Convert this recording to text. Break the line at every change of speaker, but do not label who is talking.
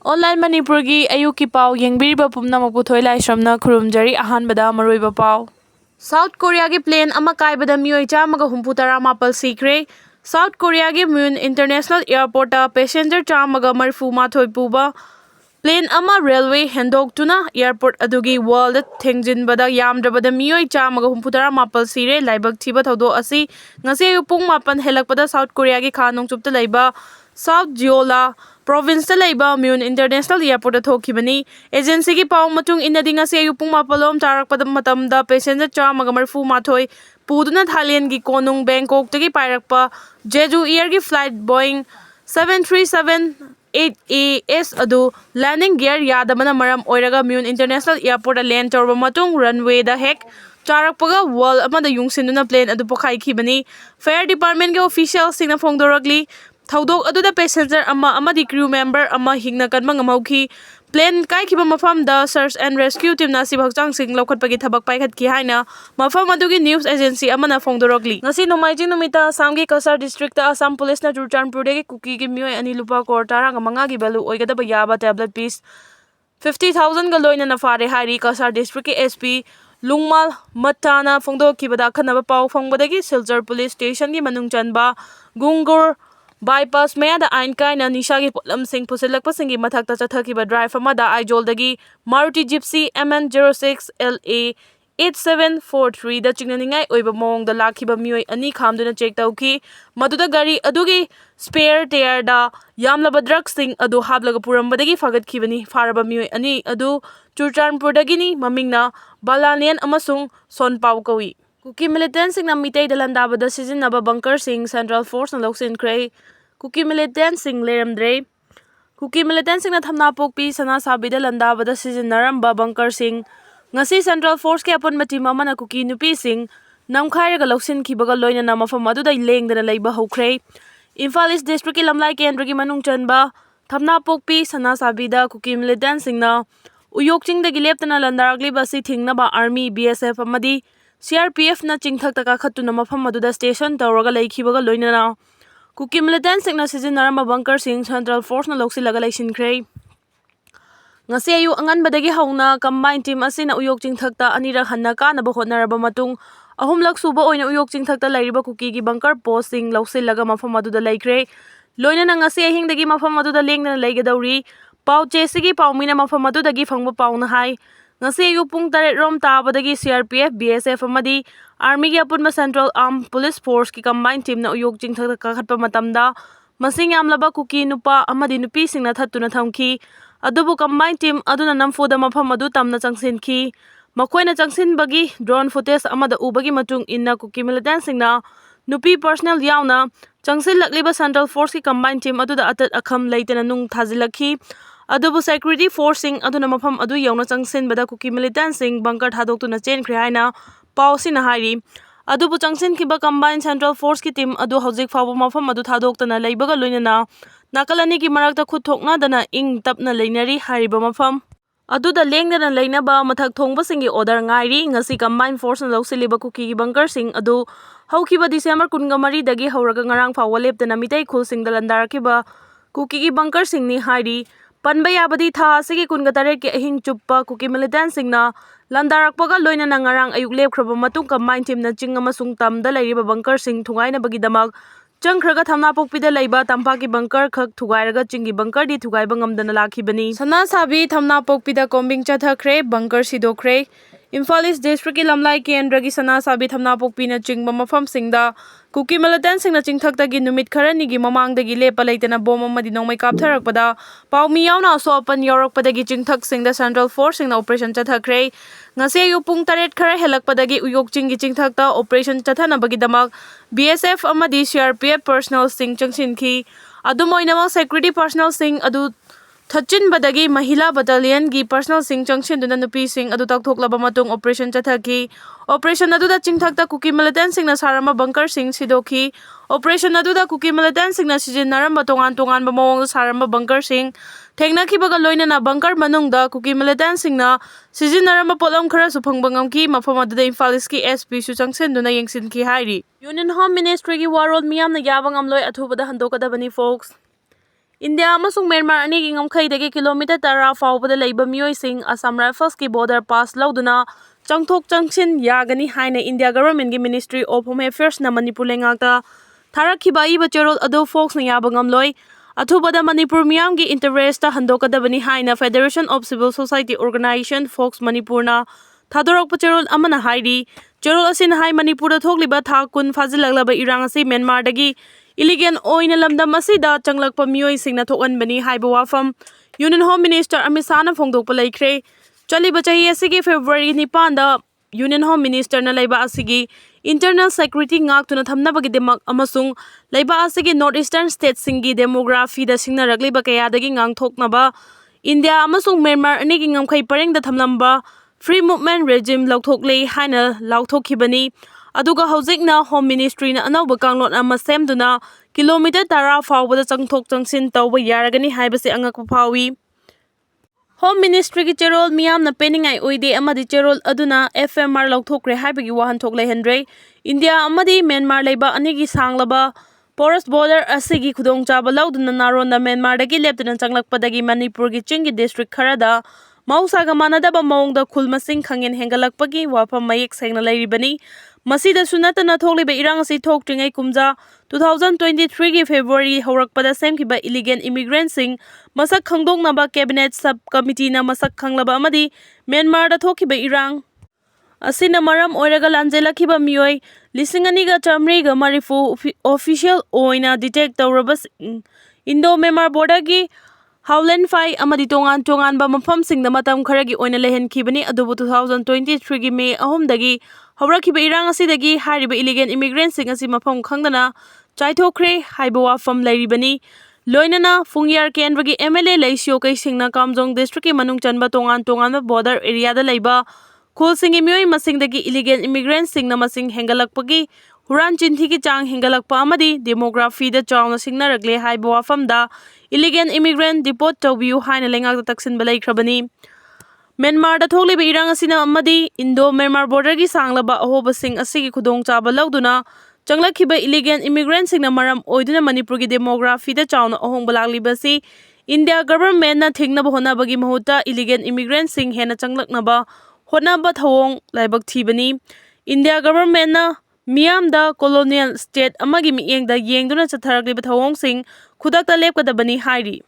Online Manipuri ayuki pau yengbiriba pumnamak puthoi laisramna khurumjari ahanbada maroiba pau. South Korea gi plane ama kaibada mioi chamaga humputara mapal Sikhre. South Korea gi Moon International Airport ta passenger chamaga marfu mathoi puba plane ama railway hendoktuna airport adugi wall thengjinbada yamdrabada mioi chamaga humputara mapal sire laibak thiba thodo asi ngase pung mapan helakpada South Korea gi kha nongchupta leiba South Jeolla province ta leiba Moon International Airport thokibani agency gi paw matung inadinga se yupung mapalom tarakpada matamda passenger chamaga marfu mathoi puduna Thailand gi konung Bangkok tagi pairakpa Jeju Air gi flight Boeing 737-8AS adu landing gear yadabana maram oiraga Moon International Airport land torba matung runway da hek charakpaga wall amada yungsinduna plane adu pokhaikibani fire department gi official singna phongdoragli Thaudok aduda passenger amadi crew member ama hingna kanma ngamauki plane kai khiba mafam da search and rescue team na sibak changsing lokhatpagi thabak paikhat ki haina mafam adugi news agency amana phongdorogli ngasi nomaijing numita samgi kasar district ta Assam police na Churchandpur de Kuki Millitantsing ani lupa kor tarang manga gi belu oigada ba yaba tablet piece 50,000 ga loina na fare hari kasar district ki SP Lungmal Matana phongdokibada khanaba pau phongbadagi Silchar police station gi manung chanba Gungur bypass mayada ain kaina nishagi potlam sing pusilakpa singi mathakta chathakiba drive amada Aijoldagi Maruti Gypsy MN06 LA 8743 da chingnaningai oiba mong da lakhiba mioi ani khamduna check tauki maduda gari adugi spare tire da yamlaba drugs sing adu hablaga purambadagi fagatkhibani faraba mioi ani adu Churchandpur dagini mamingna Balanian amasung Sonpau kawi Kuki Millitantsing Meeoi dalandabada sijinnaba bunker sing Central Force na Chenkhre Kuki Millitantsing leramdre Kuki Millitantsing na thamna pokpi sana sabida landabada sijinaramba bunker sing ngasi Central Force ke apon mati mama na Kuki nupi sing namkhairaga loksin khibaga loina na mafam aduda lengdana leiba hokre Imphal East District ki lamlai kendra gi manung chanba thamna pokpi sana sabida Kuki Millitantsing na uyokching dagi leptana landaragli basi thingnaba army BSF amadi CRPF na chingthakta ka khatuna mafam aduda station tawraga leikhibaga loinana Kuki Millitantsing na sijinaramba bunker sing Central Force na loksilaga leisinkhre ngasi ayu anganbadagi hauna combined team asina uyok chingthakta anirak hanna kanaba hotnaraba matung ahumlak suba oina uyok chingthakta lairiba Kuki gi bunker post sing loksilaga mafam aduda leikhre loinana ngasi ahingdagi mafam aduda lengdana leigadawri pau chesigi paumina mafam adudagi phangba pauna hai ngasi ayu pung 8 rom tabadagi CRPF BSF amadi Army gi apunma Central Armed Police Force ki combined team na uyok chingthakta kakhatpa matamda masing yamlaba Kuki nupa amadi nupi singna thattuna thamki adubu combined team aduna namfoda mafam adu tamna changsinki makoina changsinbagi drone footage amada ubagi matung inna Kuki Millitantsing na nupi personnel yauna changsinlakliba Central Force ki combined team aduda atat akham leitana nung thazilakhi adubu security forcing aduna mafam adu yauna changsinbada Kuki Millitantsing bunker thadoktuna Chenkhre haina pausina hari adubu changsinkiba combined Central Force ki team adu hojik fawba mafam adu thadoktana leibaga loinana nakalani ki marakta khuthokna dana ing tapna leinari hariba mafam aduda lengdana leinaba mathak thongba singi order ngairi ngasi combined force na loksiliba Kuki gi bunker sing adu haukiba December 23 dagi hauraga ngarang fawwa leptana Meeoi khul sing dalandarkiba Kuki gi bunker sing ni hari panba yabadi tha asigi 23 ki ahing chuppa Kuki Millitantsing na landarakpaga loinana ngarang ayuk lepkhraba matung combined team na ching amasung tamda leiriba bunker sing thungaina bagidamak Chengkhraga thamna pokpida leiba tampaki bunker khak thugairaga chingi bunker di thugaiba ngamdana lakhibani sana sabi thamna pokpida kombing chathakre bunker sidokre Imphal East District ki lamlai kendra gi sana sabi thamna pokpina chingba mafam singda Kuki Millitantsing na chingthakta gi numit kharani gi mamangdagi lepa leitana bom amadi nongmai kaptharakpada paumi yauna asopan yorakpadagi chingthak singda Central Force singna operation chathakre ngase ayu pung 8 khara helakpadagi uyok chinggi chingthakta operation chathanabagi damak BSF amadi CRPF personnel sing changsinki adumoinamang security personnel sing adu Thachin badagi Mahila Battalion gi personal sing changshinduna nupi sing adu takthoklaba matung operation chathaki operation aduda chingthakta Kuki Millitantsing na sarama bunker sing sidoki operation aduda Kuki Millitantsing na sijinaramba tongan bamawong sarama bunker sing thengnakibaga loinana bunker manungda Kuki Millitantsing na sijinaramba polam khara su phangba ngamki mafam aduda Imphal East ki SP su changshinduna yengsinki hairi Union Home Ministry gi warol miyamna yaba ngamloi athubada handokadabani folks India amasung Myanmar anigi ngamkhaidagi kilometer 10 faubada leiba mioising Assam Rifles ki border pass lauduna changthok changchin yagani haina India government gi Ministry of Home Affairs na Manipur lengakta tharakhiba iba cherol ado folks na yaba ngamloi athubada Manipur miyam gi interest ta handokadabani haina Federation of Civil Society Organization Folks Manipur na thadorok cherol amana hairi cherol asin hai Manipur da thokliba thakun fazilaglaba irang asi Myanmar dagi illegal oina lamdam asida changlakpa mioi singna thokanbani haiba wafam Union Home Minister Amit Shah na phongdokpa laikhre chaliba chahi asigi February 9 da Union Home Minister na laiba asigi internal security ngaktuna thamnabagi demak amasung laiba asigi northeastern state singi demography da singna ragliba kayadagi ngangthoknaba India amasung Myanmar anigi ngamkhai pareng da thamlamba free movement regime lauthokle haina lauthokibani aduga hojikna Home Ministry na anauba kanglot ama semduna kilometer 10 faubada changthok changsin tawba yaragani haibase angakpa phawi Home Ministry ki cherol miyam na peningai oide amadi cherol aduna FMR lauthokre haibagi wahan thoklai hendre India amadi Myanmar leiba anigi sanglaba porous border asigi khudong chaba lauduna naronda Myanmar dagi leptuna changlakpadagi Manipur gi chingi district kharada mausaga manadaba maungda khulmasing khangin hengalakpagi wafam mayek sengna lairibani Masida sunatana thokliba irang asi thoktringai kumja 2023 gi February horakpada semkiba illegal immigrants sing masak khangdoknaba cabinet sub committee na masak khanglaba amadi Myanmar da thokiba irang asina maram oiraga lanjelakiba mioi lisingani ga chamri ga marifu official oina detect tawrabas Indo Myanmar border gi Howland Fai amadi tongan ba mafam singda matam kharagi oina lehen khibani adubu 2023 gi May 3 dagi hawrakhiba irang asidagi hariba illegal immigrants sing asi mafam khangdana chaithokre haiba wafam lairibani loinana fungyar kendragi MLA laisio kai singna kamjong district ki manung chanba tongan border area da laiba khol singi mioi masingdagi illegal immigrants singna masing hengalakpagi huran chinthi ki chang hengalakpa amadi demography da chawna singna ragle haiba wafam da illegal immigrant deport tawbiu haina lengak da taksin balai khrabani Myanmar da thokliba irang asina amadi Indo Myanmar border gi sanglaba ahoba sing asigi khudong chaba lauduna changlakhiba illegal immigrants singna maram oiduna Manipur gi demography da chawna ahong balagliba si India government na thingnaba honabagi mahuta illegal immigrants sing hena changlaknaba honaba thawong laibak thibani India government na miyam da colonial state amagi mieng da yengduna chatharagliba thawong sing khudakta lepkadabani hairi